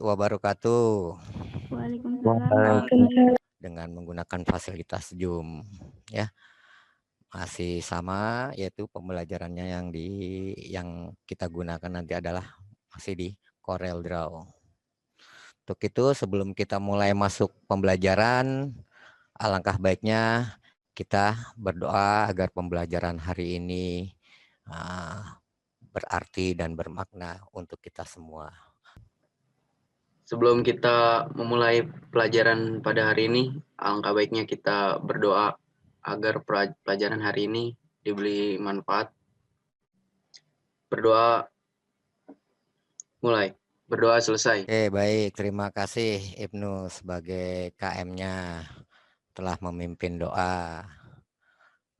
wabarakatuh. Waalaikumsalam. Dengan menggunakan fasilitas Zoom ya. Masih sama, yaitu pembelajarannya yang kita gunakan nanti adalah masih di CorelDRAW. Untuk itu sebelum kita mulai masuk pembelajaran, alangkah baiknya kita berdoa agar pembelajaran hari ini berarti dan bermakna untuk kita semua. Sebelum kita memulai pelajaran pada hari ini, alangkah baiknya kita berdoa agar pelajaran hari ini diberi manfaat. Berdoa mulai. Berdoa selesai. Oke, baik. Terima kasih Ibnu sebagai KM-nya telah memimpin doa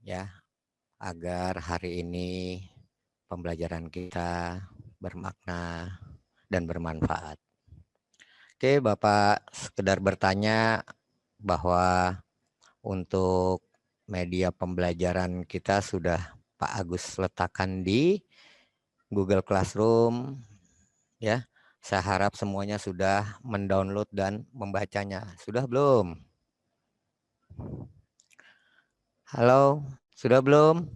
ya agar hari ini pembelajaran kita bermakna dan bermanfaat. Oke, Bapak sekedar bertanya bahwa untuk media pembelajaran kita sudah Pak Agus letakkan di Google Classroom ya. Saya harap semuanya sudah mendownload dan membacanya. Sudah belum? Halo, sudah belum?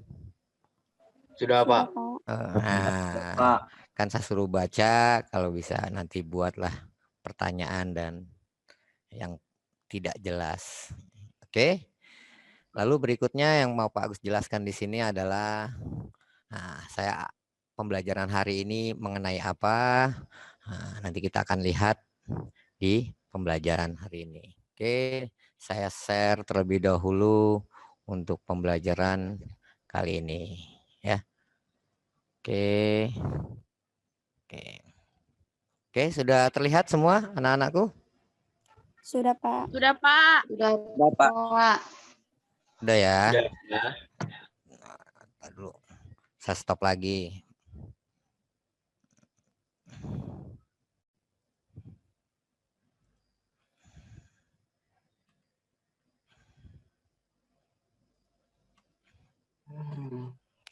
Sudah, Pak. Nah, kan saya suruh baca, kalau bisa nanti buatlah pertanyaan dan yang tidak jelas. Oke. Lalu berikutnya yang mau Pak Agus jelaskan di sini adalah saya pembelajaran hari ini mengenai apa? Nanti kita akan lihat di pembelajaran hari ini. Oke, saya share terlebih dahulu untuk pembelajaran kali ini ya. Oke. Oke, sudah terlihat semua anak-anakku? Sudah, Pak. Sudah, Pak. Sudah, Pak. Udah ya? Sudah, ya. Nah, dulu. Saya stop lagi.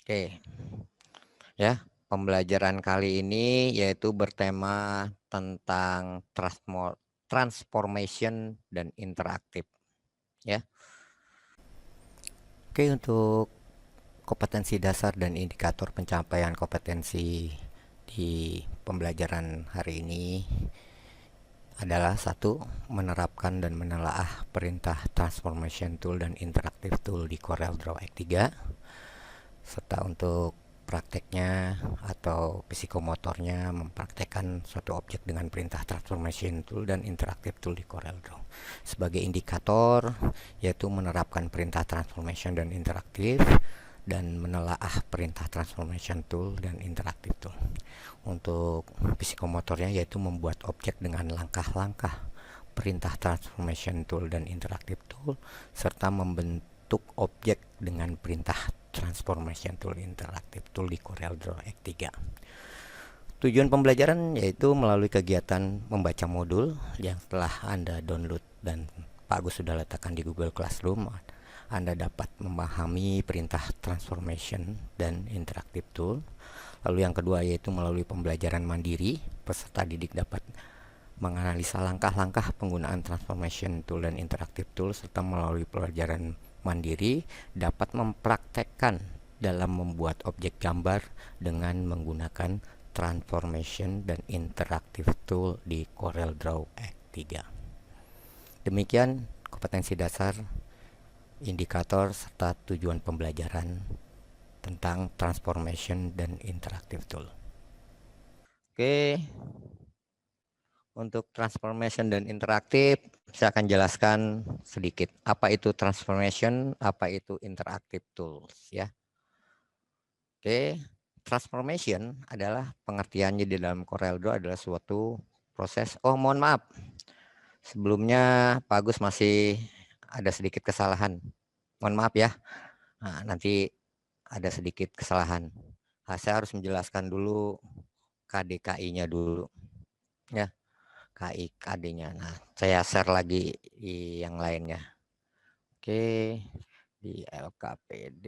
Oke. Ya, pembelajaran kali ini yaitu bertema tentang transformation dan interaktif. Ya. Oke, untuk kompetensi dasar dan indikator pencapaian kompetensi di pembelajaran hari ini adalah satu, menerapkan dan menelaah perintah transformation tool dan interaktif tool di CorelDRAW X3, serta untuk prakteknya atau psikomotornya mempraktekkan suatu objek dengan perintah transformation tool dan interaktif tool di CorelDRAW. Sebagai indikator yaitu menerapkan perintah transformation dan interaktif dan menelaah perintah transformation tool dan interaktif tool. Untuk psikomotornya yaitu membuat objek dengan langkah-langkah perintah transformation tool dan interaktif tool serta membentuk objek dengan perintah transformation tool interaktif tool di CorelDRAW X3. Tujuan pembelajaran yaitu melalui kegiatan membaca modul yang telah Anda download dan Pak Agus sudah letakkan di Google Classroom. Anda dapat memahami perintah transformation dan interaktif tool. Lalu yang kedua yaitu melalui pembelajaran mandiri, peserta didik dapat menganalisa langkah-langkah penggunaan transformation tool dan interaktif tool serta melalui pelajaran mandiri dapat mempraktekkan dalam membuat objek gambar dengan menggunakan transformation dan interaktif tool di CorelDRAW X3. Demikian kompetensi dasar, indikator serta tujuan pembelajaran tentang transformation dan interaktif tool. Oke. Untuk transformation dan interaktif, saya akan jelaskan sedikit. Apa itu transformation, apa itu interactive tools ya. Oke, transformation adalah pengertiannya di dalam CorelDRAW adalah suatu proses. Oh, mohon maaf. Sebelumnya Pak Agus masih ada sedikit kesalahan. Mohon maaf ya. Nah, nanti ada sedikit kesalahan. Saya harus menjelaskan dulu KDKI-nya dulu. Ya. KIKD-nya. Nah, saya share lagi di yang lainnya. Oke, di LKPD.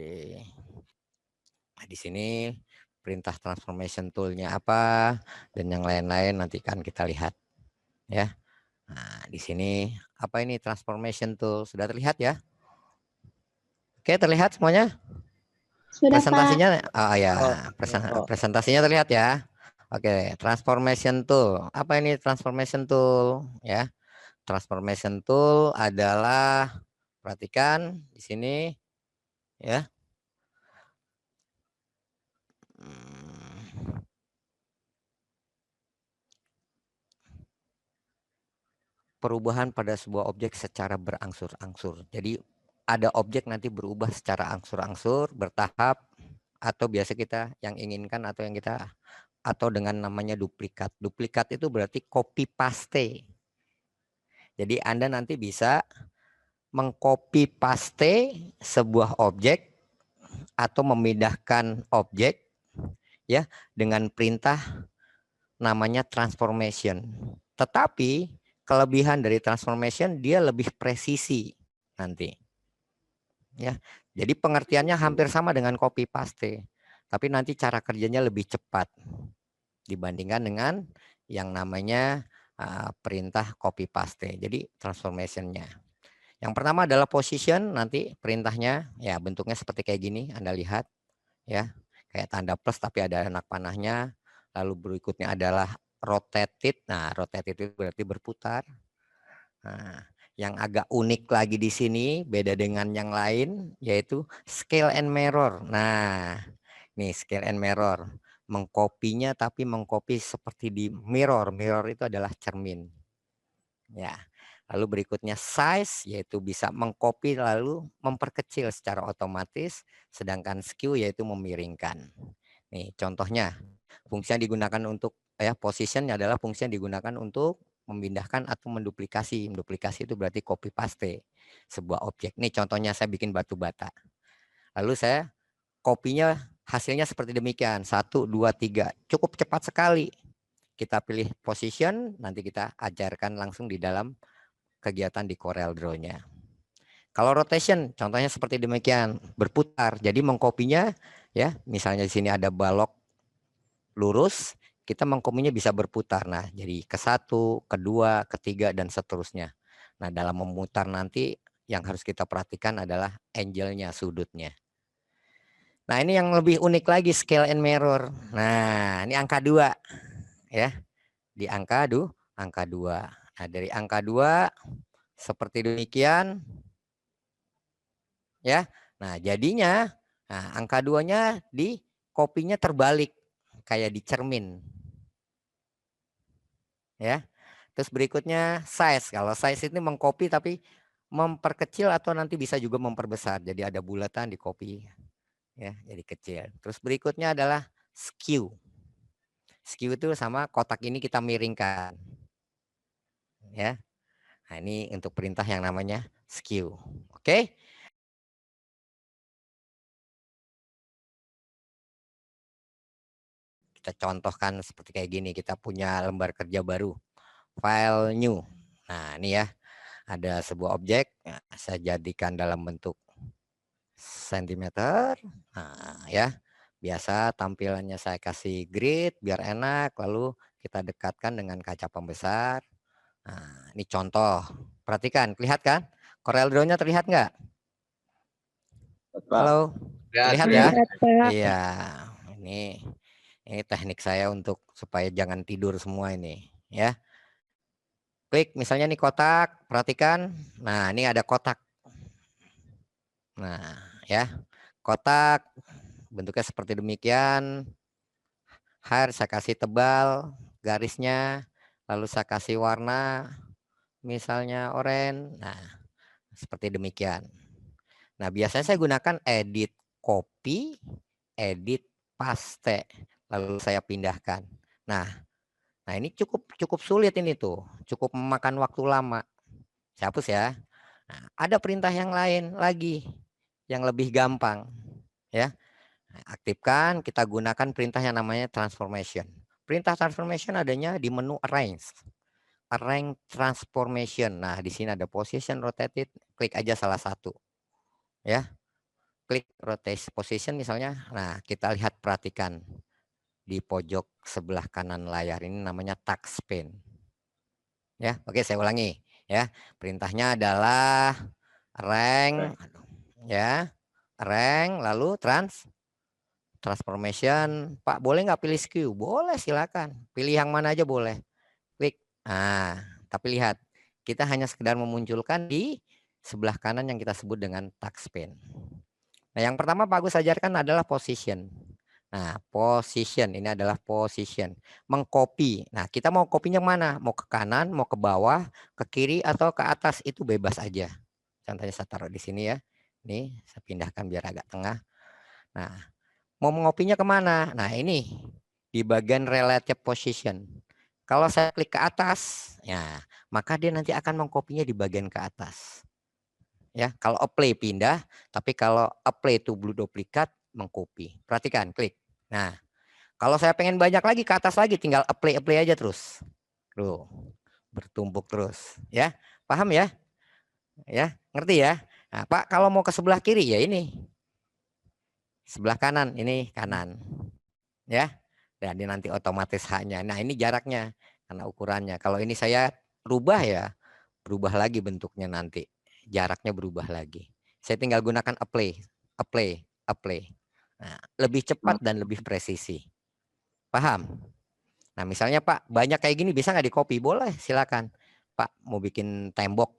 Nah, di sini perintah transformation tool-nya apa dan yang lain-lain nanti kan kita lihat. ya. Nah, di sini apa ini transformation tool? Sudah terlihat ya? Oke, terlihat semuanya? Sudah, Pak. Presentasinya, ya, Oh. presentasinya terlihat ya. Oke, transformation tool. Apa ini transformation tool? Ya, transformation tool adalah, perhatikan di sini, ya. Perubahan pada sebuah objek secara berangsur-angsur. Jadi ada objek nanti berubah secara angsur-angsur, bertahap, atau biasa kita yang inginkan atau yang kita, atau dengan namanya duplikat. Duplikat itu berarti copy paste. Jadi Anda nanti bisa mengcopy paste sebuah objek atau memindahkan objek ya dengan perintah namanya transformation. Tetapi kelebihan dari transformation dia lebih presisi nanti. Ya. Jadi pengertiannya hampir sama dengan copy paste, tapi nanti cara kerjanya lebih cepat dibandingkan dengan yang namanya perintah copy paste. Jadi transformationnya. Yang pertama adalah position, nanti perintahnya ya bentuknya seperti kayak gini, Anda lihat ya. Kayak tanda plus tapi ada anak panahnya. Lalu berikutnya adalah rotated. Nah, rotated itu berarti berputar. Nah, yang agak unik lagi di sini beda dengan yang lain yaitu scale and mirror. Nah, nih scale and mirror. Mengkopinya tapi mengkopi seperti di mirror. Mirror itu adalah cermin. Ya. Lalu berikutnya size, yaitu bisa mengcopy lalu memperkecil secara otomatis, sedangkan skew yaitu memiringkan. Nih contohnya, fungsi yang digunakan untuk position adalah fungsi yang digunakan untuk memindahkan atau menduplikasi. Menduplikasi itu berarti copy paste sebuah objek. Nih contohnya saya bikin batu bata. Lalu saya kopinya hasilnya seperti demikian, 1, 2, 3. Cukup cepat sekali. Kita pilih position, nanti kita ajarkan langsung di dalam kegiatan di Corel Draw-nya. Kalau rotation, contohnya seperti demikian, berputar. Jadi mengkopinya, ya, misalnya di sini ada balok lurus, kita mengkopinya bisa berputar. Nah, jadi ke satu, kedua, ketiga, dan seterusnya. Nah, dalam memutar nanti yang harus kita perhatikan adalah angle-nya, sudutnya. Nah, ini yang lebih unik lagi, scale and mirror. Nah, ini angka 2, ya. Di angka 2. Nah, dari angka 2 seperti demikian, ya. Nah, jadinya angka 2-nya di kopinya terbalik kayak di cermin. Ya. Terus berikutnya size. Kalau size ini mengcopy tapi memperkecil atau nanti bisa juga memperbesar. Jadi ada bulatan di copy ya, jadi kecil. Terus berikutnya adalah skew. Skew itu sama kotak ini kita miringkan. Ya. Nah, ini untuk perintah yang namanya skew. Oke? Kita contohkan seperti kayak gini, kita punya lembar kerja baru, file new. Nah, ini ya, ada sebuah objek, saya jadikan dalam bentuk sentimeter. Nah, ya, biasa tampilannya saya kasih grid biar enak, lalu kita dekatkan dengan kaca pembesar. Nah, ini contoh. Perhatikan, lihat kan? Corel Draw-nya terlihat nggak? Halo, terlihat ya? Iya, ini teknik saya untuk supaya jangan tidur semua ini, ya. Klik misalnya nih kotak, perhatikan. Nah, ini ada kotak. Nah, ya. Kotak bentuknya seperti demikian. Saya kasih tebal garisnya, lalu saya kasih warna misalnya oranye. Nah, seperti demikian. Nah, biasanya saya gunakan edit copy, edit paste, lalu saya pindahkan. Nah, ini cukup sulit ini tuh, cukup memakan waktu lama. Saya hapus ya. Nah, ada perintah yang lain lagi yang lebih gampang, ya. Aktifkan, kita gunakan perintah yang namanya transformation. Perintah transformation adanya di menu arrange. Arrange transformation. Nah, di sini ada position, rotated, klik aja salah satu. Ya. Klik rotate position misalnya. Nah, kita lihat, perhatikan di pojok sebelah kanan layar ini namanya touchspan. Ya, oke saya ulangi ya. Perintahnya adalah rank ya, rank lalu transformation. Pak, boleh nggak pilih skew? Boleh, silakan. Pilih yang mana aja boleh. Klik. Nah, tapi lihat, kita hanya sekedar memunculkan di sebelah kanan yang kita sebut dengan touchscreen. Nah, yang pertama Pak Agus ajarkan adalah position. Nah, position ini adalah position. Mengcopy. Nah, kita mau kopinya mana? Mau ke kanan, mau ke bawah, ke kiri, atau ke atas, itu bebas aja. Contohnya saya taruh di sini ya. Nih, saya pindahkan biar agak tengah. Nah, mau mengopinya kemana? Nah, ini di bagian relative position. Kalau saya klik ke atas, ya, maka dia nanti akan mengkopinya di bagian ke atas. Ya, kalau apply pindah, tapi kalau apply to blue duplicate mengcopy. Perhatikan, klik. Nah, kalau saya pengen banyak lagi ke atas lagi, tinggal apply aja terus. Tuh, bertumpuk terus, ya. Paham ya? Ya, ngerti ya? Nah, Pak, kalau mau ke sebelah kiri ya ini. Sebelah kanan, ini kanan. Ya. Dan dia nanti otomatis haknya. Nah, ini jaraknya karena ukurannya. Kalau ini saya rubah ya, berubah lagi bentuknya nanti. Jaraknya berubah lagi. Saya tinggal gunakan apply. Nah, lebih cepat dan lebih presisi. Paham? Nah, misalnya Pak, banyak kayak gini bisa nggak di copy? Boleh, silakan. Pak, mau bikin tembok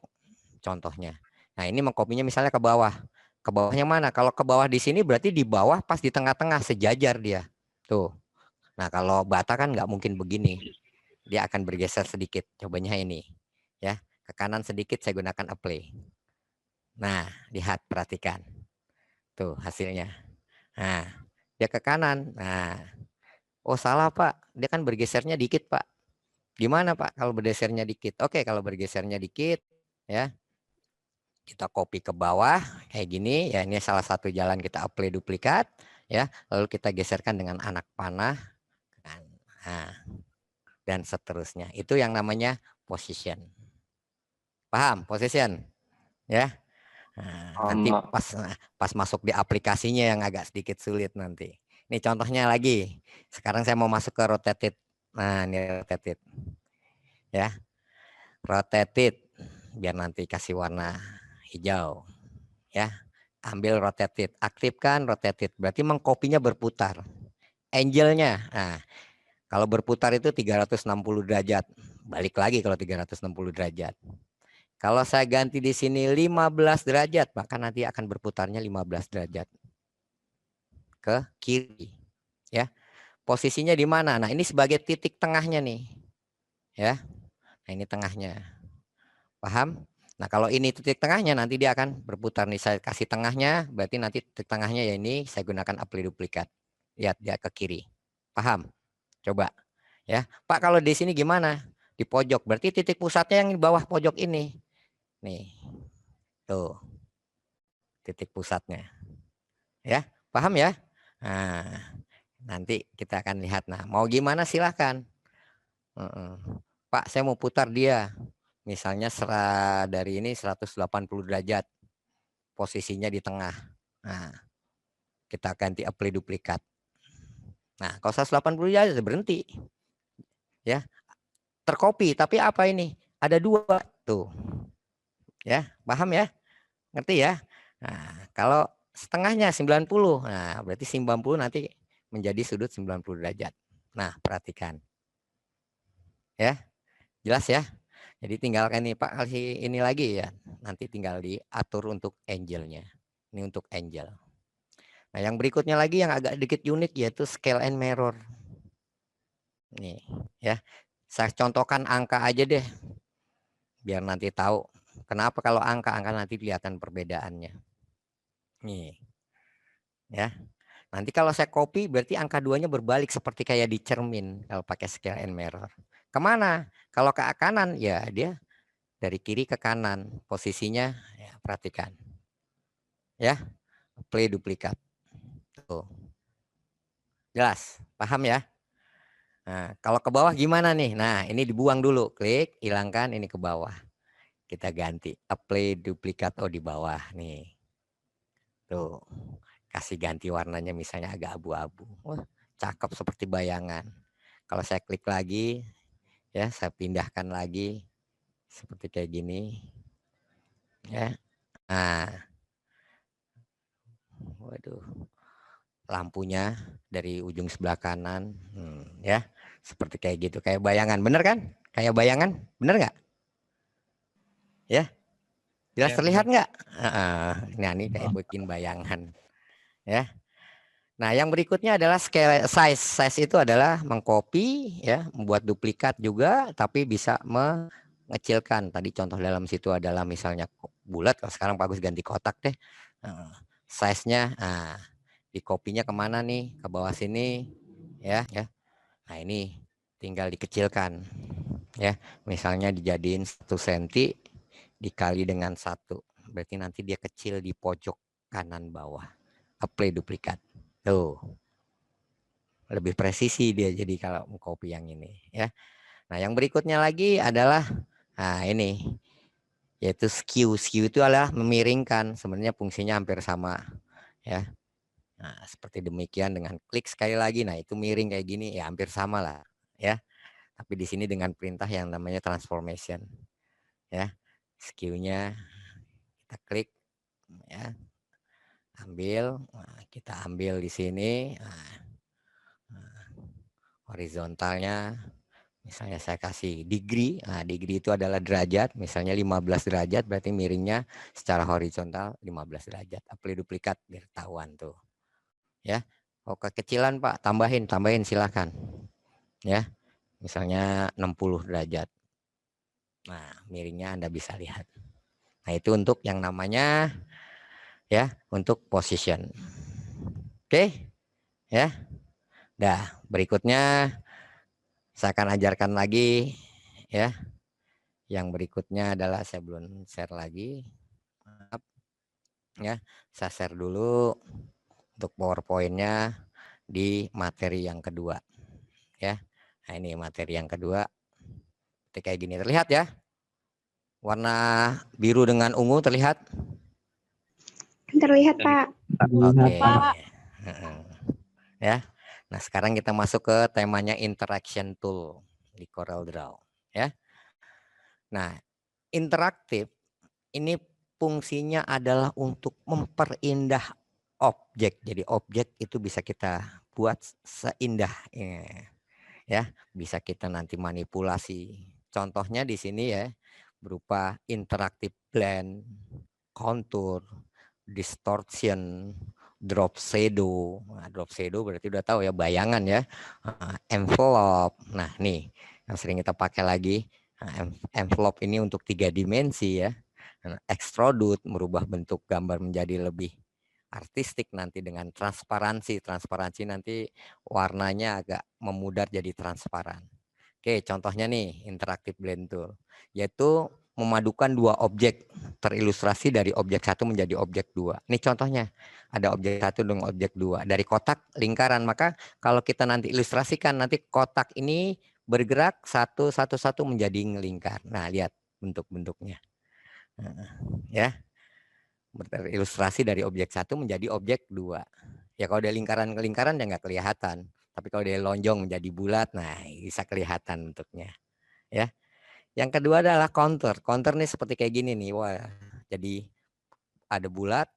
contohnya. Nah, ini mengkopinya misalnya ke bawah. Ke bawahnya mana? Kalau ke bawah di sini berarti di bawah pas di tengah-tengah sejajar dia. Tuh. Nah, kalau bata kan nggak mungkin begini. Dia akan bergeser sedikit. Cobanya ini. Ya, ke kanan sedikit saya gunakan apply. Nah, lihat, perhatikan. Tuh hasilnya. Nah, dia ke kanan. Nah, oh salah Pak. Dia kan bergesernya dikit Pak. Gimana Pak kalau bergesernya dikit? Oke, kalau bergesernya dikit, ya kita copy ke bawah kayak gini. Ya, ini salah satu jalan kita apply duplikat. Ya, lalu kita geserkan dengan anak panah. Nah, dan seterusnya. Itu yang namanya position. Paham? Position, ya. Nah, nanti pas masuk di aplikasinya yang agak sedikit sulit nanti. Ini contohnya lagi. Sekarang saya mau masuk ke rotated. Nah, ini rotated. Ya. Rotated biar nanti kasih warna hijau. Ya. Ambil rotated, aktifkan rotated. Berarti mengkopinya berputar. Angle-nya. Nah, kalau berputar itu 360 derajat. Balik lagi kalau 360 derajat. Kalau saya ganti di sini 15 derajat, maka nanti akan berputarnya 15 derajat ke kiri. Ya, posisinya di mana? Nah, ini sebagai titik tengahnya nih. Ya, nah ini tengahnya. Paham? Nah, kalau ini titik tengahnya, nanti dia akan berputar nih. Saya kasih tengahnya, berarti nanti titik tengahnya ya ini saya gunakan apply duplikat. Lihat dia ke kiri. Paham? Coba. Ya, Pak, kalau di sini gimana? Di pojok. Berarti titik pusatnya yang di bawah pojok ini. Nih. Tuh. Titik pusatnya. Ya, paham ya? Nah, nanti kita akan lihat. Nah, mau gimana silahkan. Pak, saya mau putar dia. Misalnya dari ini 180 derajat. Posisinya di tengah. Nah, kita ganti apply duplikat. Nah, kalau 180 derajat berhenti. Ya, tercopy. Tapi apa ini? Ada dua. Tuh. Ya, paham ya? Ngerti ya? Nah, kalau setengahnya 90. Nah, berarti 90 nanti menjadi sudut 90 derajat. Nah, perhatikan. Ya, jelas ya? Jadi tinggalkan ini Pak, kasih ini lagi ya. Nanti tinggal diatur untuk angle-nya. Ini untuk angle. Nah, yang berikutnya lagi yang agak sedikit unik yaitu scale and mirror. Nih, ya. Saya contohkan angka aja deh. Biar nanti tahu. Kenapa kalau angka nanti kelihatan perbedaannya. Nih. Ya. Nanti kalau saya copy berarti angka 2-nya berbalik seperti kayak di cermin kalau pakai scale and mirror. Kemana? Kalau ke kanan ya dia dari kiri ke kanan posisinya ya, perhatikan. Ya, play duplikat. Tuh. Jelas, paham ya? Nah, kalau ke bawah gimana nih? Nah, ini dibuang dulu, klik, hilangkan ini ke bawah. Kita ganti apply duplikat di bawah nih. Tuh. Kasih ganti warnanya misalnya agak abu-abu. Wah, cakep seperti bayangan. Kalau saya klik lagi, ya saya pindahkan lagi. seperti kayak gini, ya. Nah, waduh, lampunya dari ujung sebelah kanan, ya, seperti kayak gitu, kayak bayangan, bener kan? Kayak bayangan, bener nggak? Ya, jelas Ya, terlihat benar. nggak? Nah, ini kayak bikin bayangan, ya. Nah, yang berikutnya adalah scale size. Size itu adalah mengcopy, ya, membuat duplikat juga, tapi bisa mengecilkan. Tadi contoh dalam situ adalah misalnya bulat, kalau sekarang bagus ganti kotak deh. Size-nya, di copy-nya kemana nih? Ke bawah sini, ya. Nah, ini tinggal dikecilkan, ya. Misalnya dijadiin 1 cm dikali dengan 1, berarti nanti dia kecil di pojok kanan bawah. Apply duplikat. Tuh, lebih presisi dia jadi kalau copy yang ini, ya. Nah, yang berikutnya lagi adalah ini, yaitu skew. Skew itu adalah memiringkan, sebenarnya fungsinya hampir sama, ya. Nah, seperti demikian dengan klik sekali lagi, nah itu miring kayak gini, ya hampir sama lah, ya. Tapi di sini dengan perintah yang namanya transformation, ya. Skew-nya kita klik, ya. Ambil, kita ambil di sini, horizontalnya misalnya saya kasih degree. Nah, degree itu adalah derajat, misalnya 15 derajat, berarti miringnya secara horizontal 15 derajat. Apply duplikat biar ketahuan tuh, ya. Oh, kekecilan Pak, tambahin silakan, ya. Misalnya 60 derajat. Nah, miringnya Anda bisa lihat. Nah, itu untuk yang namanya, ya, untuk position. Oke, ya. Dah, berikutnya saya akan ajarkan lagi, ya. Yang berikutnya adalah saya belum share lagi. Maaf, ya. Saya share dulu untuk PowerPoint-nya di materi yang kedua, ya. Nah, ini materi yang kedua. Seperti kayak gini, terlihat ya? Warna biru dengan ungu terlihat? Terlihat, Pak. Oke. Pak. Ya. Nah, sekarang kita masuk ke temanya interaction tool di CorelDRAW, ya. Nah, interaktif ini fungsinya adalah untuk memperindah objek. Jadi objek itu bisa kita buat seindah, ya. Bisa kita nanti manipulasi. Contohnya di sini, ya, berupa interactive blend, contour, distortion, drop shadow. Nah, drop shadow berarti udah tahu ya, bayangan ya. Envelope. Nah, nih yang sering kita pakai lagi. Envelope ini untuk 3 dimensi, ya. Extrude merubah bentuk gambar menjadi lebih artistik nanti dengan transparansi. Transparansi nanti warnanya agak memudar jadi transparan. Oke, contohnya nih interactive blend tool, yaitu memadukan 2 objek terilustrasi dari objek 1 menjadi objek 2. Ini contohnya, ada objek 1 dengan objek 2 dari kotak lingkaran. Maka kalau kita nanti ilustrasikan, nanti kotak ini bergerak satu menjadi ngelingkar. Nah, lihat bentuk-bentuknya, ya, terilustrasi dari objek 1 menjadi objek 2. Ya, kalau dia lingkaran-lingkaran ya nggak kelihatan. Tapi kalau dia lonjong menjadi bulat, nah bisa kelihatan bentuknya, ya. Yang kedua adalah contour. Contour nih seperti kayak gini nih. Wah, jadi ada bulat,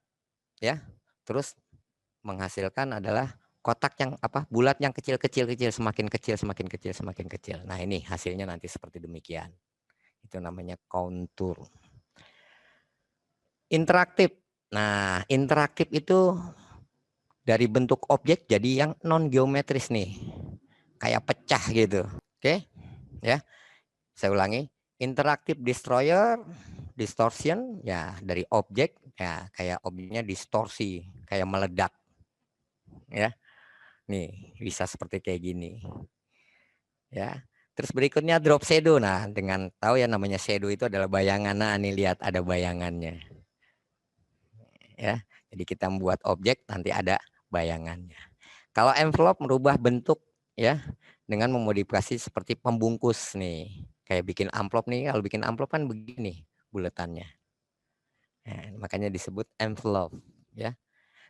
ya. Terus menghasilkan adalah kotak yang bulat yang kecil-kecil, semakin kecil, semakin kecil, semakin kecil. Nah, ini hasilnya nanti seperti demikian. Itu namanya contour. Interaktif. Nah, interaktif itu dari bentuk objek jadi yang non geometris nih, kayak pecah gitu. Oke, ya. Saya ulangi, interactive destroyer, distortion, ya dari objek, ya kayak objeknya distorsi, kayak meledak, ya. Nih bisa seperti kayak gini, ya. Terus berikutnya drop shadow. Nah, dengan tahu ya namanya shadow itu adalah bayangan. Nah, nih lihat ada bayangannya, ya. Jadi kita membuat objek nanti ada bayangannya. Kalau envelope merubah bentuk, ya, dengan memodifikasi seperti pembungkus nih. Kayak bikin amplop nih, kalau bikin amplop kan begini buletannya. Nah, makanya disebut envelope, ya.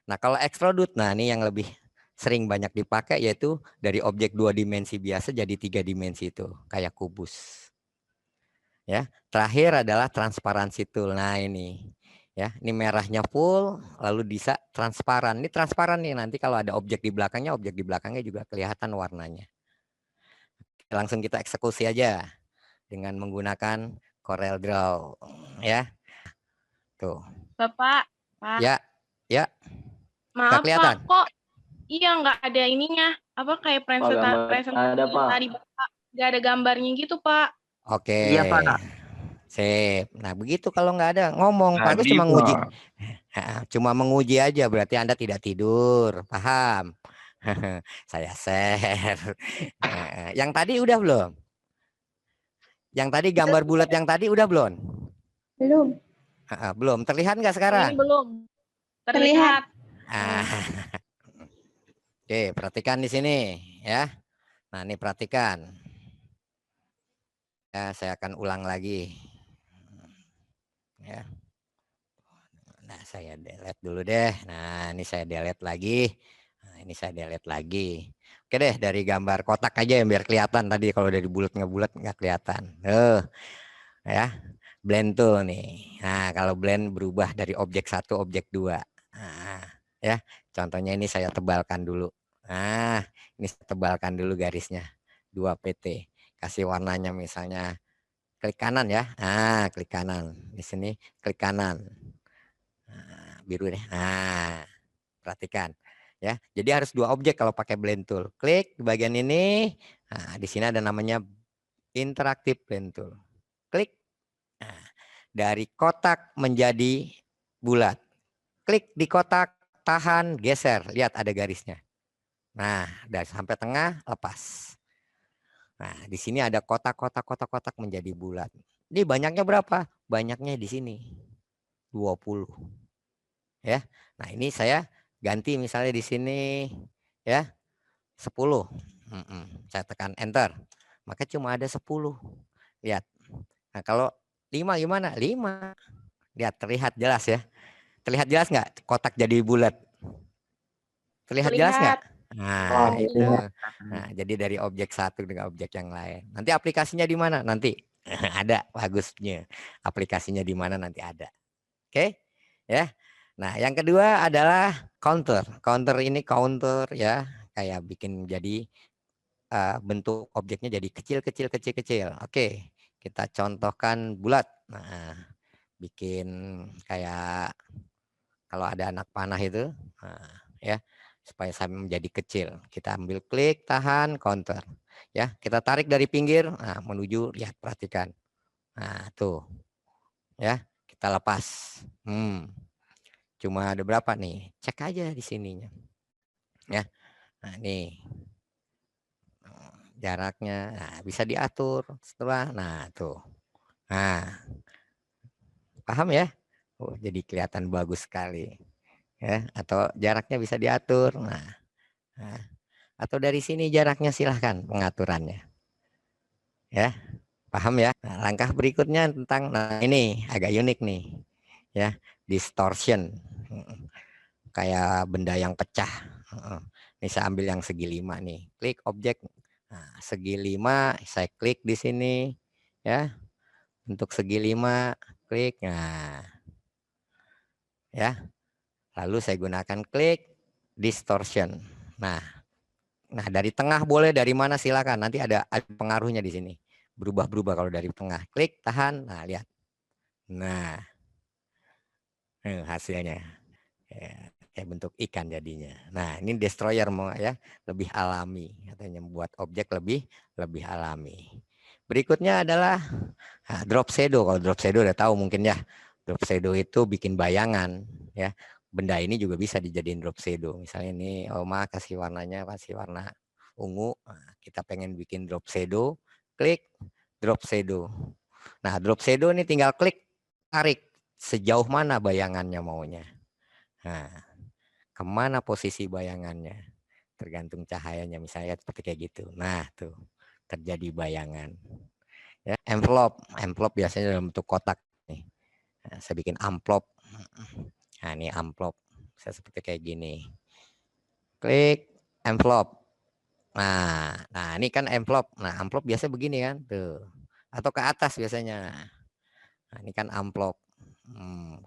Nah, kalau extrude, nah ini yang lebih sering banyak dipakai, yaitu dari objek 2 dimensi biasa jadi 3 dimensi itu, kayak kubus. Ya, terakhir adalah transparansi tool. Nah, ini ya, ini merahnya full, lalu bisa transparan. Ini transparan nih, nanti kalau ada objek di belakangnya juga kelihatan warnanya. Langsung kita eksekusi aja dengan menggunakan Corel Draw, ya. Tuh. Bapak, Pak, Ya, ya, nggak maaf Pak, kelihatan. kok iya nggak ada ininya? Apa kayak Pak, gambar ada, presentasi Pak. tadi Bapak, nggak ada gambarnya gitu Pak. Oke. Iya, Pak. Sip. Nah, begitu kalau nggak ada ngomong, Pak Agus Tadi, cuma nguji. Pak. Cuma menguji aja, berarti Anda tidak tidur. Paham? Saya share. Yang tadi udah belum? Yang tadi gambar bulat yang tadi udah belum? Belum. Belum. Terlihat nggak Yang sekarang? ini belum. Ah. Terlihat. Oke, perhatikan di sini ya. Nah, ini perhatikan. Ya, saya akan ulang lagi. Ya. Nah, saya delete dulu deh. Nah, ini saya delete lagi. Nah, ini saya delete lagi. Oke deh, dari gambar kotak aja yang biar kelihatan. Tadi kalau dari bulat nggak kelihatan. Ya, blend tool nih. Nah, kalau blend berubah dari objek satu objek dua. Nah, ya, contohnya ini saya tebalkan dulu. Nah, ini saya tebalkan dulu garisnya 2 pt. Kasih warnanya misalnya klik kanan ya. Nah, klik kanan. Di sini klik kanan. Nah, biru deh. Nah, perhatikan ya. Jadi harus 2 objek kalau pakai blend tool. Klik di bagian ini. Nah, di sini ada namanya interaktif blend tool. Klik. Nah, dari kotak menjadi bulat. Klik di kotak, tahan, geser. Lihat ada garisnya. Nah, dari sampai tengah lepas. Nah, di sini ada kotak-kotak menjadi bulat. Ini banyaknya berapa? Banyaknya di sini. 20. Ya. Nah, ini saya ganti misalnya di sini ya 10. Saya tekan enter. Maka cuma ada 10. Lihat. Nah, kalau 5 gimana? 5. Lihat, terlihat jelas ya. Terlihat jelas nggak kotak jadi bulat? Terlihat jelas nggak? Terlihat. Nah, itu. Terlihat. Nah, jadi dari objek satu dengan objek yang lain. Nanti aplikasinya di mana? Nanti ada bagusnya. Aplikasinya di mana nanti ada. Oke? Ya. Nah, yang kedua adalah counter. Counter ini counter ya, kayak bikin jadi bentuk objeknya jadi kecil. Oke, kita contohkan bulat. Nah, bikin kayak kalau ada anak panah itu, nah, ya, supaya saya menjadi kecil. Kita ambil klik, tahan, counter. Ya, kita tarik dari pinggir, nah, menuju, lihat, perhatikan. Nah, tuh. Ya, kita lepas. Cuma ada berapa nih? Cek aja di sininya. Ya. Nah, nih. Jaraknya nah, bisa diatur setelah. Nah, tuh. Nah. Paham ya? Oh, jadi kelihatan bagus sekali. Ya, atau jaraknya bisa diatur. Nah, atau dari sini jaraknya silahkan pengaturannya. Ya, paham ya? Nah, langkah berikutnya tentang ini agak unik nih. Ya, distortion. Kayak benda yang pecah. Ini saya ambil yang segi 5 nih. Klik objek. Nah, segi 5 saya klik di sini ya. Untuk segi 5 klik. Nah. Ya. Lalu saya gunakan klik distortion. Nah, dari tengah boleh, dari mana silakan. Nanti ada pengaruhnya di sini. Berubah-berubah kalau dari tengah. Klik, tahan. Nah, lihat. Nah, hasilnya. Ya, kayak bentuk ikan jadinya. Nah, ini destroyer ya, lebih alami. Katanya membuat objek lebih alami. Berikutnya adalah drop shadow. Kalau drop shadow udah tahu mungkin ya. Drop shadow itu bikin bayangan ya. Benda ini juga bisa dijadiin drop shadow. Misalnya ini Oma kasih warnanya kasih warna ungu. Nah, kita pengen bikin drop shadow, klik drop shadow. Nah, drop shadow ini tinggal klik, tarik sejauh mana bayangannya maunya. Nah, kemana posisi bayangannya? Tergantung cahayanya misalnya seperti kayak gitu. Nah, tuh terjadi bayangan. Ya, envelope biasanya dalam bentuk kotak nih. Nah, saya bikin amplop. Nah, ini amplop. Saya seperti kayak gini. Klik envelope. Nah, ini kan envelope. Nah, amplop biasa begini kan, tuh. atau ke atas biasanya. Nah, ini kan amplop.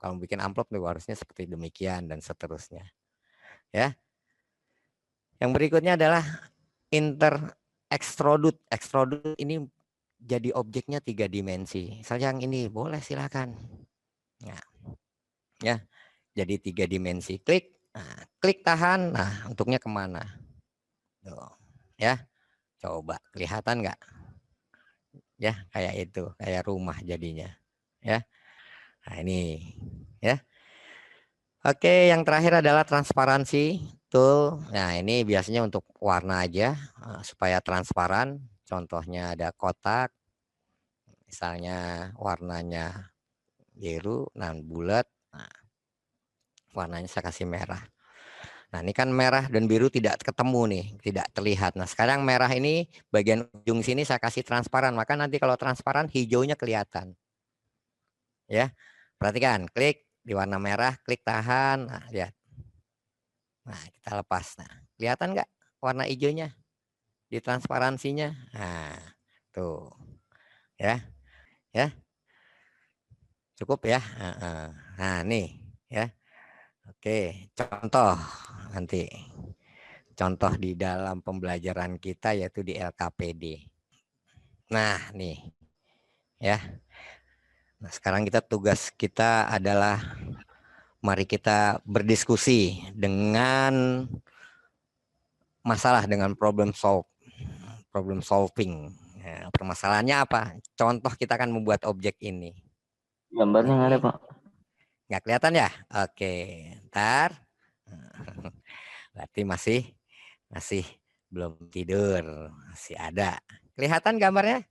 Kalau bikin amplop tuh harusnya seperti demikian dan seterusnya. Ya. Yang berikutnya adalah extrude. Extrude ini jadi objeknya 3 dimensi. Misalnya yang ini boleh silakan. Nah, ya. Jadi 3 dimensi. Klik. Nah, klik tahan. Nah, untuknya kemana? Tuh. Ya. Coba kelihatan nggak? Ya, kayak itu, kayak rumah jadinya. Ya. Nah, ini ya. Oke, yang terakhir adalah transparansi tool. Nah, ini biasanya untuk warna aja supaya transparan. Contohnya ada kotak, misalnya warnanya biru, nah bulat. Nah, warnanya saya kasih merah. Nah, ini kan merah dan biru tidak ketemu nih, tidak terlihat. Nah, sekarang merah ini bagian ujung sini saya kasih transparan, maka nanti kalau transparan hijaunya kelihatan. Ya, perhatikan, klik di warna merah, klik tahan. Nah, lihat. Nah, kita lepas. Nah, kelihatan nggak warna hijaunya di transparansinya? Nah, tuh, ya, ya, cukup ya. Nah, nih, ya. Oke, contoh nanti. Contoh di dalam pembelajaran kita yaitu di LKPD. Nah, nih, ya. Nah, sekarang tugas kita adalah mari kita berdiskusi dengan masalah, dengan problem solving. Ya, permasalahannya apa? Contoh kita akan membuat objek ini. Gambarnya nggak ada, Pak. Nggak kelihatan ya? Oke, ntar. Berarti masih belum tidur, masih ada. Kelihatan gambarnya?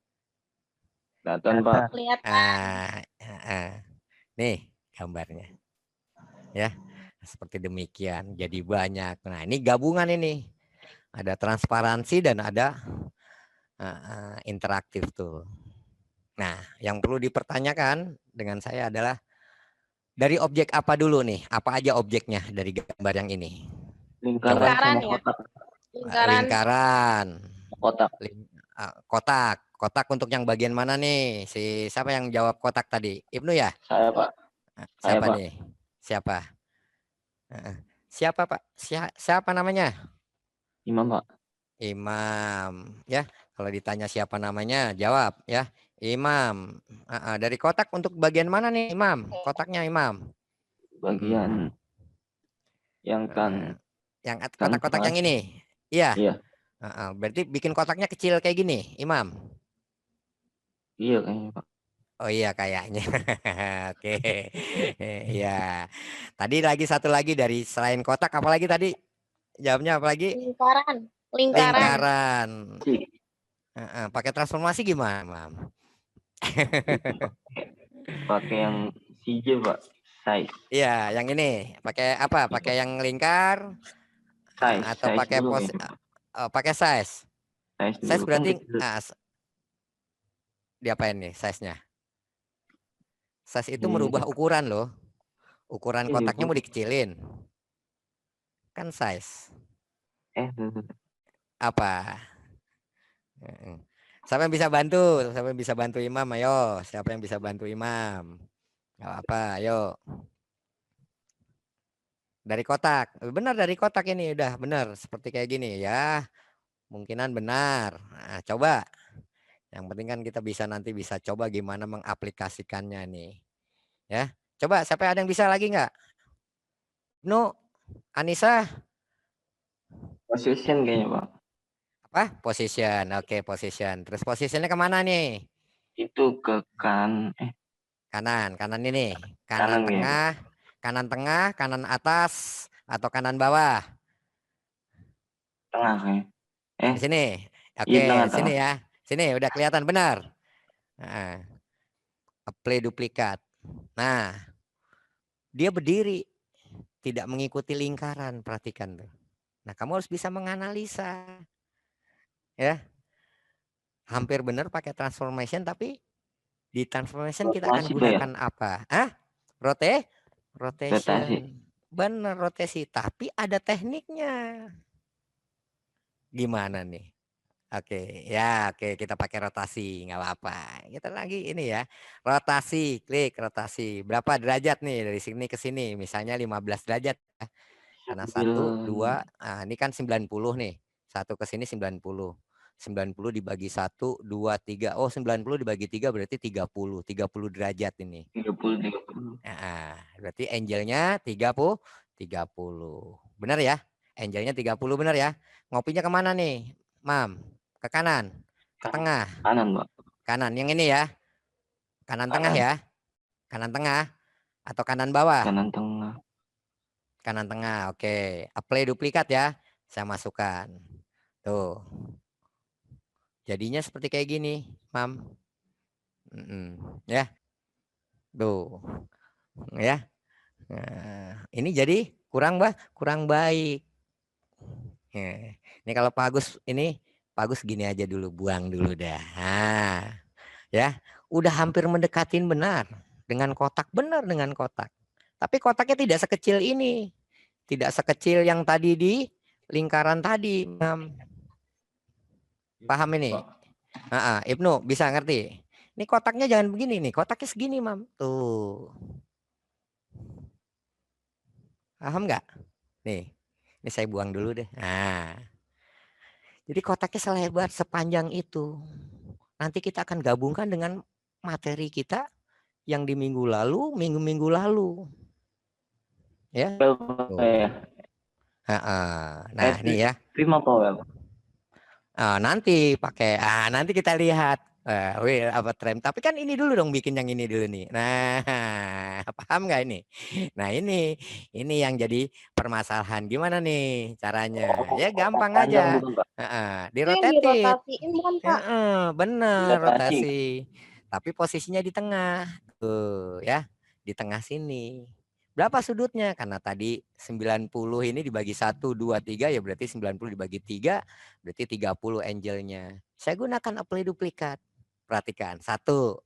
Kelihatan, Pak. Kelihatan. Nih gambarnya, ya seperti demikian. Jadi banyak. Nah, ini gabungan ini. Ada transparansi dan ada interaktif tuh. Nah, yang perlu dipertanyakan dengan saya adalah dari objek apa dulu nih? Apa aja objeknya dari gambar yang ini? Lingkaran sama ya. kotak. Lingkaran. Kotak. Kotak. Kotak untuk yang bagian mana nih? Siapa yang jawab kotak tadi? Ibnu ya? Saya, Pak. Siapa Pak. nih? Siapa? Siapa, Pak? Siapa namanya? Imam, Pak. Imam. Ya, kalau ditanya siapa namanya, jawab ya. Imam. Dari kotak untuk bagian mana nih, Imam? Kotaknya Imam. Bagian yang kan. Yang kotak-kotak yang ini. Iya. Iya. Berarti bikin kotaknya kecil kayak gini, Imam. Iya kayaknya, Pak. Oh iya kayaknya. Oke. Iya. Tadi lagi satu lagi dari selain kotak, apalagi tadi? Jawabnya apalagi? Lingkaran. Lingkaran. Pakai transformasi gimana, Mam? Pakai yang CJ, Pak. Size. Iya, yang ini. Pakai apa? Pakai yang lingkar atau Size pakai dulu pakai size? Size dulu berarti kan diapain nih size-nya? Size itu merubah ukuran loh. Ukuran kotaknya mau dikecilin. Kan size. Apa? Siapa yang bisa bantu? Siapa yang bisa bantu Imam? Ayo, siapa yang bisa bantu Imam? Gak apa, ayo. Dari kotak. Benar dari kotak ini udah benar seperti kayak gini ya. Mungkinan benar. Nah, coba. Yang penting kan kita nanti bisa coba gimana mengaplikasikannya nih. Ya. Coba siapa ada yang bisa lagi nggak? No, Anissa. Position kayaknya, Pak. Apa? Position. Oke, position. Terus posisinya kemana nih? Itu ke kanan. Kanan ini. Kanan tengah, Ya. kanan tengah, kanan atas, atau kanan bawah? Tengah kayaknya. Di sini. Oke, Iya, sini tengah. ya. Sini udah kelihatan benar. Nah, apply duplikat. Nah, dia berdiri, tidak mengikuti lingkaran, perhatikan tuh. Nah, kamu harus bisa menganalisa. Ya. Hampir benar pakai transformation, tapi di transformation kita akan gunakan apa? Rotation. Benar, rotasi, tapi ada tekniknya. Gimana nih? Oke, ya, oke, kita pakai rotasi, nggak apa-apa. Kita lagi ini ya, rotasi, klik rotasi. Berapa derajat nih dari sini ke sini? Misalnya 15 derajat ya. Karena satu, dua, ini kan 90 nih. Satu ke sini 90. 90 dibagi satu, dua, tiga. Oh, 90 dibagi tiga berarti 30. 30 derajat ini. 30. Nah, berarti angelnya 30. 30. Benar ya? Angelnya 30 benar ya? Ngopinya kemana nih, Mam? Ke kanan? Ke tengah? Kanan, Pak. Kanan. Yang ini ya? Kanan tengah Kanan. ya? Kanan tengah? Atau kanan bawah? Kanan tengah. Kanan tengah. Oke. Apply duplikat ya. Saya masukkan. Tuh. Jadinya seperti kayak gini, Mam. Ya. Tuh. Ya. Nah, ini jadi kurang baik. Ini kalau Pak Agus ini Pak Agus gini aja dulu, buang dulu dah. Nah, ya, udah hampir mendekatin benar dengan kotak, benar dengan kotak. Tapi kotaknya tidak sekecil ini. Tidak sekecil yang tadi di lingkaran tadi. Paham ini? Ibnu bisa ngerti? Ini kotaknya jangan begini nih. Kotaknya segini, Mam. Tuh. Paham nggak? Nih. Ini saya buang dulu deh. Nah. Jadi kotaknya selebar sepanjang itu. Nanti kita akan gabungkan dengan materi kita yang di minggu-minggu lalu. Ya. Nah, ini ya. Prima Powell. Nanti pakai nanti kita lihat apa tram. Tapi kan ini dulu dong, bikin yang ini dulu nih. Nah, paham nggak ini? Nah, ini yang jadi permasalahan. Gimana nih caranya? Ya gampang aja. Dirotatin. Dirotasiin bukan, Pak? Bener, rotasi. Tapi posisinya di tengah. Tuh, ya. Di tengah sini. Berapa sudutnya? Karena tadi 90 ini dibagi 1, 2, 3, ya berarti 90 dibagi 3, berarti 30 angelnya. Saya gunakan apply duplikat. Perhatikan, 1,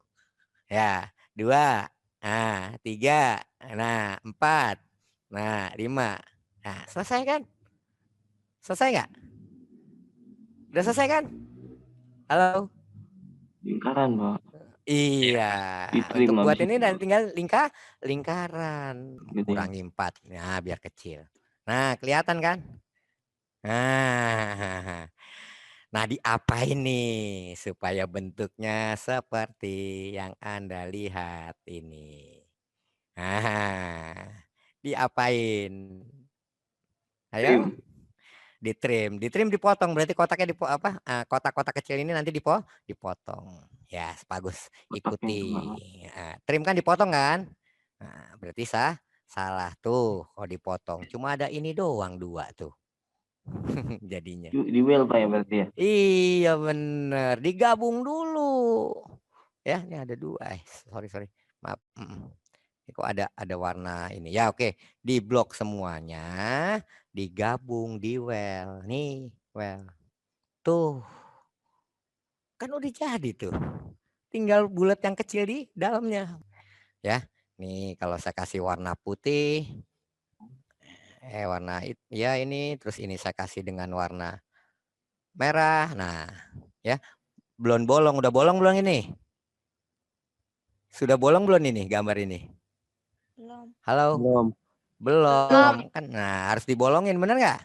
ya, 2, nah, 3, nah, 4, nah, 5. Nah, selesai kan? Selesai nggak? Udah selesai kan? Halo? Lingkaran, Pak. Iya, untuk buat ini dan tinggal lingkaran. Kurangi 4. Nah, biar kecil. Nah, kelihatan kan? Nah, diapain nih supaya bentuknya seperti yang Anda lihat ini? Diapain? Ayo. Ditrim dipotong, berarti kotaknya kotak-kotak kecil ini nanti dipotong. Ya, bagus. Ikuti. Trim kan dipotong kan? Nah, berarti salah tuh kalau dipotong. Cuma ada ini doang 2 tuh. Jadinya. Di well, Pak, ya berarti ya? Iya bener, digabung dulu. Ya, ini ada 2. Sorry. Maaf. Ini kok ada warna ini. Ya, oke. Di blok semuanya, digabung di well. Nih, well. Tuh. Kan udah jadi tuh. Tinggal bulat yang kecil di dalamnya. Ya. Nih, kalau saya kasih warna putih, warna ya ini, terus ini saya kasih dengan warna merah. Nah, ya. Belum bolong, udah bolong belum ini? Sudah bolong belum ini gambar ini? Belum. Halo? Belum. Kan nah, harus dibolongin, bener nggak?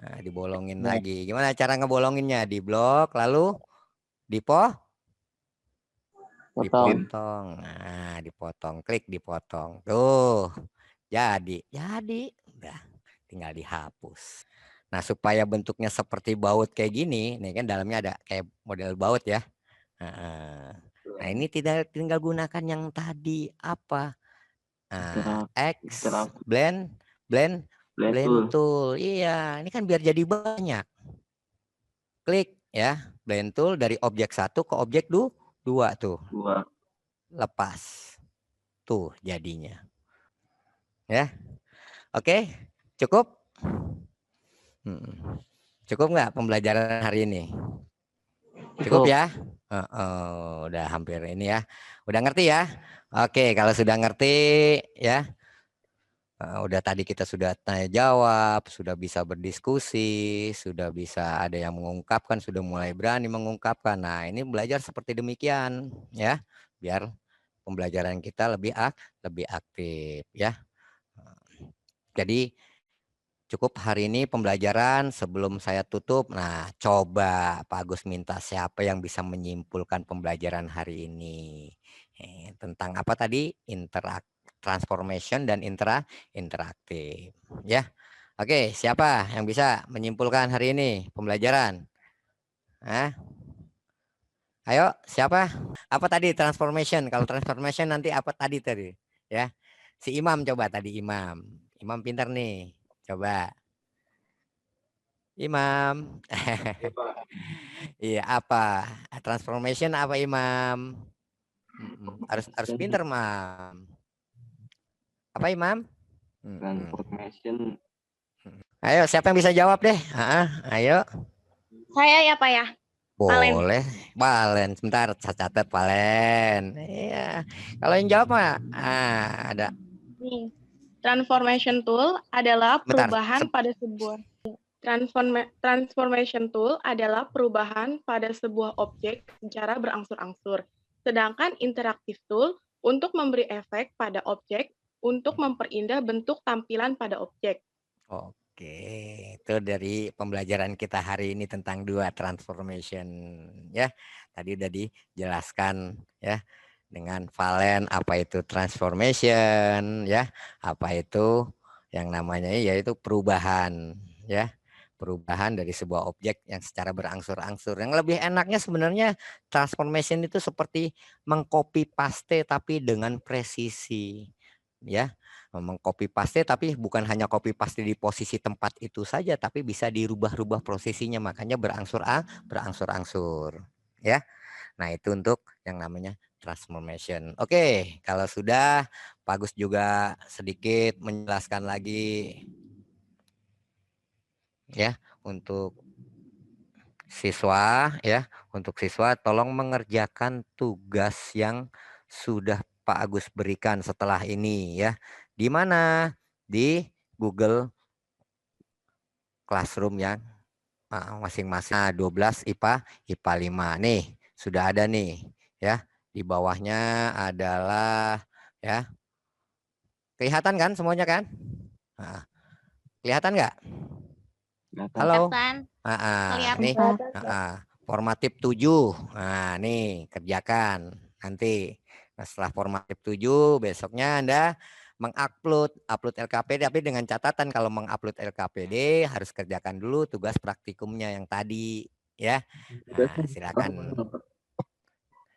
Nah, dibolongin lagi. Gimana cara ngebolonginnya? Di blok lalu dipotong. Nah, dipotong, klik dipotong. Tuh. Jadi. Udah, tinggal dihapus. Nah, supaya bentuknya seperti baut kayak gini, nih kan dalamnya ada kayak model baut ya. Nah, ini tinggal gunakan yang tadi apa? Blend tool. Iya, ini kan biar jadi banyak. Klik ya, blend tool dari objek 1 ke objek 2 tuh. Lepas. Tuh jadinya. Ya. Oke, cukup? Cukup nggak pembelajaran hari ini? Cukup ya? Udah hampir ini ya. Udah ngerti ya? Oke, kalau sudah ngerti ya, Udah tadi kita sudah tanya jawab, sudah bisa berdiskusi, sudah bisa ada yang mengungkapkan, sudah mulai berani mengungkapkan. Nah, ini belajar seperti demikian ya, biar pembelajaran kita lebih aktif ya. Jadi cukup hari ini pembelajaran. Sebelum saya tutup, nah coba Pak Agus minta siapa yang bisa menyimpulkan pembelajaran hari ini tentang apa tadi, transformation dan interaktif ya. Oke, siapa yang bisa menyimpulkan hari ini pembelajaran? Ayo, siapa? Apa tadi transformation? Kalau transformation nanti apa tadi ya? Si Imam coba tadi, Imam. Imam pintar nih. Coba Imam. Iya, apa? Transformation apa, Imam? Harus pintar, Mam. Apa, Imam? Transformation. Ayo, siapa yang bisa jawab deh? Ayo. Saya ya Pak ya. Valen. Boleh. Valen, sebentar saya catat Valen. Iya. Kalau yang jawab mah ada. Nih, transformation tool adalah Bentar. perubahan pada sebuah transformation tool adalah perubahan pada sebuah objek secara berangsur-angsur. Sedangkan interaktif tool untuk memberi efek pada objek untuk memperindah bentuk tampilan pada objek. Oke, itu dari pembelajaran kita hari ini tentang dua transformation ya. Tadi udah dijelaskan ya dengan Valen apa itu transformation ya, apa itu yang namanya yaitu perubahan ya. Perubahan dari sebuah objek yang secara berangsur-angsur. Yang lebih enaknya sebenarnya transformation itu seperti mengcopy paste tapi dengan presisi ya. Mengcopy paste tapi bukan hanya copy paste di posisi tempat itu saja tapi bisa dirubah-rubah posisinya, makanya berangsur-angsur ya. Nah, itu untuk yang namanya transformation. Oke, kalau sudah Pak Agus juga sedikit menjelaskan lagi ya untuk siswa ya. Untuk siswa tolong mengerjakan tugas yang sudah Pak Agus berikan setelah ini ya. Di mana? Di Google Classroom yang masing-masing. Nah, 12 IPA 5 nih sudah ada nih ya. Di bawahnya adalah ya. Kelihatan kan semuanya kan? Nah, kelihatan nggak? Halo. Ini formatif 7. Nah, nih kerjakan nanti. Nah, setelah formatif 7 besoknya Anda upload LKPD, tapi dengan catatan kalau mengupload LKPD harus kerjakan dulu tugas praktikumnya yang tadi ya. Nah, silakan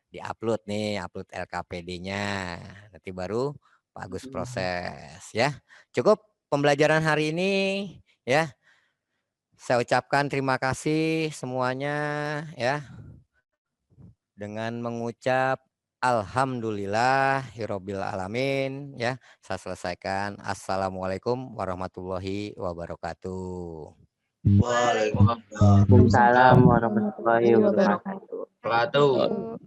diupload nih, upload LKPD-nya. Nanti baru Pak Agus proses ya. Cukup pembelajaran hari ini ya. Saya ucapkan terima kasih semuanya ya. Dengan mengucap Alhamdulillahirabbil alamin ya. Saya selesaikan. Assalamualaikum warahmatullahi wabarakatuh. Waalaikumsalam warahmatullahi wabarakatuh.